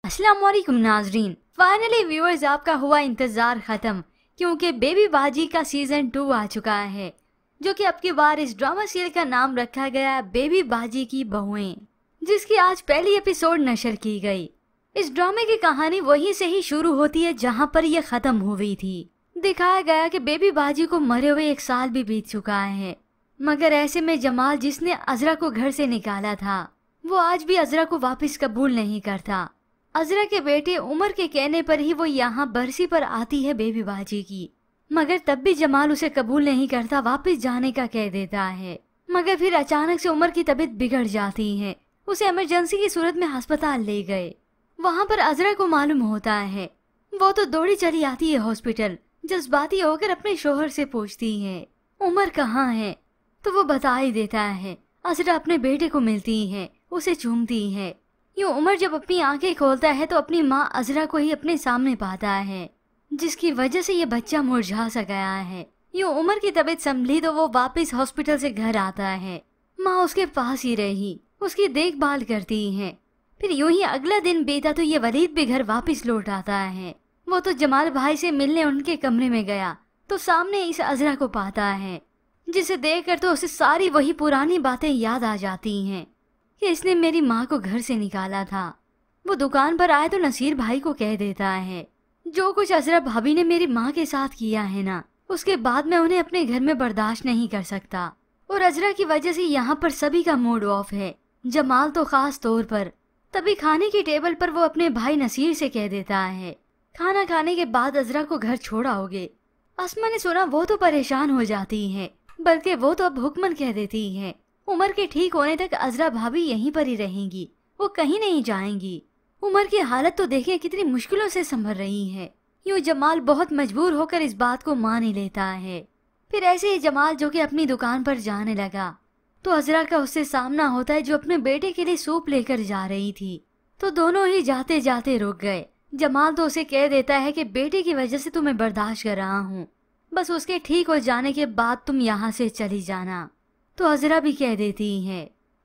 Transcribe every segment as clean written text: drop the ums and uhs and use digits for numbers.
अस्सलाम वालेकुम नाजरीन। फाइनली व्यूअर्स आपका हुआ इंतजार खत्म, क्योंकि बेबी बाजी का सीजन 2 आ चुका है, जो कि अब की बार इस ड्रामा सीरियल का नाम रखा गया बेबी बाजी की बहुएं, जिसकी आज पहली एपिसोड नशर की गई। इस ड्रामे की कहानी वहीं से ही शुरू होती है जहां पर यह खत्म हुई थी। दिखाया गया कि बेबी बाजी को मरे हुए 1 साल भी बीत चुका है, मगर ऐसे में जमाल जिसने अजरा को घर से निकाला था वो आज भी अजरा को वापस कबूल नहीं करता। अजरा के बेटे उमर के कहने पर ही वो यहाँ बरसी पर आती है बेबी बाजी की, मगर तब भी जमाल उसे कबूल नहीं करता, वापस जाने का कह देता है। मगर फिर अचानक से उमर की तबीयत बिगड़ जाती है, उसे इमरजेंसी की सूरत में अस्पताल ले गए। वहाँ पर अजरा को मालूम होता है, वो तो दौड़ी चली आती है हॉस्पिटल। जज्बाती होकर अपने शोहर से पूछती है उमर कहाँ है, तो वो बता ही देता है। अजरा अपने बेटे को मिलती है, उसे चूमती है। यूं उमर जब अपनी आंखें खोलता है तो अपनी माँ अजरा को ही अपने सामने पाता है, जिसकी वजह से ये बच्चा मुरझा सा गया है। यूं उमर की तबीयत संभली तो वो वापस हॉस्पिटल से घर आता है। माँ उसके पास ही रही, उसकी देखभाल करती है। फिर यूं ही अगला दिन बीता तो ये वलीद भी घर वापस लौट आता है। वो तो जमाल भाई से मिलने उनके कमरे में गया तो सामने इस अजरा को पाता है, जिसे देखकर तो उसे सारी वही पुरानी बातें याद आ जाती हैं कि इसने मेरी माँ को घर से निकाला था। वो दुकान पर आए तो नसीर भाई को कह देता है जो कुछ अजरा भाभी ने मेरी माँ के साथ किया है ना, उसके बाद मैं उन्हें अपने घर में बर्दाश्त नहीं कर सकता। और अजरा की वजह से यहाँ पर सभी का मूड ऑफ है, जमाल तो खास तौर पर। तभी खाने की टेबल पर वो अपने भाई नसीर से कह देता है खाना खाने के बाद अजरा को घर छोड़ाओगे। अस्मा ने सुना वो तो परेशान हो जाती है, बल्कि वो तो अब हुक्मन कह देती है उमर के ठीक होने तक अजरा भाभी यहीं पर ही रहेंगी, वो कहीं नहीं जाएंगी। उमर की हालत तो देखिए कितनी मुश्किलों से संभल रही है। यूं जमाल बहुत मजबूर होकर इस बात को मान ही लेता है। फिर ऐसे ही जमाल जो कि अपनी दुकान पर जाने लगा तो अजरा का उससे सामना होता है, जो अपने बेटे के लिए सूप लेकर जा रही थी। तो दोनों ही जाते जाते रुक गए। जमाल तो उसे कह देता है कि बेटे की वजह से तुम्हें बर्दाश्त कर रहा हूँ, बस उसके ठीक हो जाने के बाद तुम यहाँ से चली जाना। तो अजरा भी कह देती है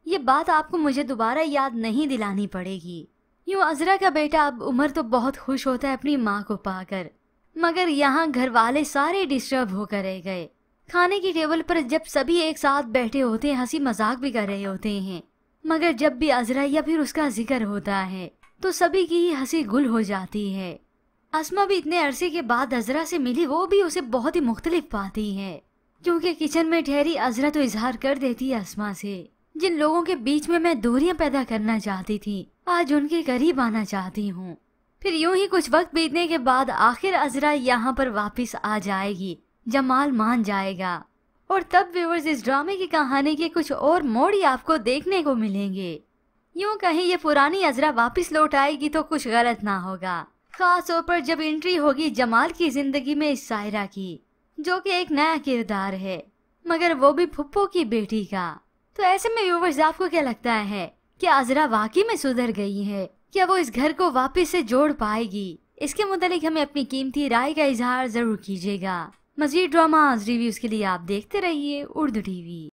ये बात आपको मुझे दोबारा याद नहीं दिलानी पड़ेगी। यूं अजरा का बेटा अब उमर तो बहुत खुश होता है अपनी माँ को पाकर, मगर यहाँ घर वाले सारे डिस्टर्ब होकर रह गए। खाने की टेबल पर जब सभी एक साथ बैठे होते हैं, हंसी मजाक भी कर रहे होते हैं, मगर जब भी अजरा या फिर उसका जिक्र होता है तो सभी की ही हंसी गुल हो जाती है। अस्मा भी इतने अरसे के बाद अजरा से मिली, वो भी उसे बहुत ही मुख्तलिफ पाती है, क्योंकि किचन में ठहरी अजरा तो इजहार कर देती है अस्मा से जिन लोगों के बीच में मैं दूरियां पैदा करना चाहती थी, आज उनके करीब आना चाहती हूँ। फिर यूं ही कुछ वक्त बीतने के बाद आखिर अजरा यहाँ पर वापस आ जाएगी, जमाल मान जाएगा और तब व्यूअर्स इस ड्रामे की कहानी के कुछ और मोड़ ही आपको देखने को मिलेंगे। यूं कहीं ये पुरानी अजरा वापस लौट आएगी तो कुछ गलत ना होगा, खास तौर पर जब एंट्री होगी जमाल की जिंदगी में इस सायरा की, जो कि एक नया किरदार है, मगर वो भी फुप्पो की बेटी का। तो ऐसे में व्यूअर्स आपको क्या लगता है कि अजरा वाकई में सुधर गई है? क्या वो इस घर को वापस से जोड़ पाएगी? इसके मुतालिक हमें अपनी कीमती राय का इजहार जरूर कीजिएगा। मज़ीद ड्रामा रिव्यूज के लिए आप देखते रहिए उर्दू टीवी।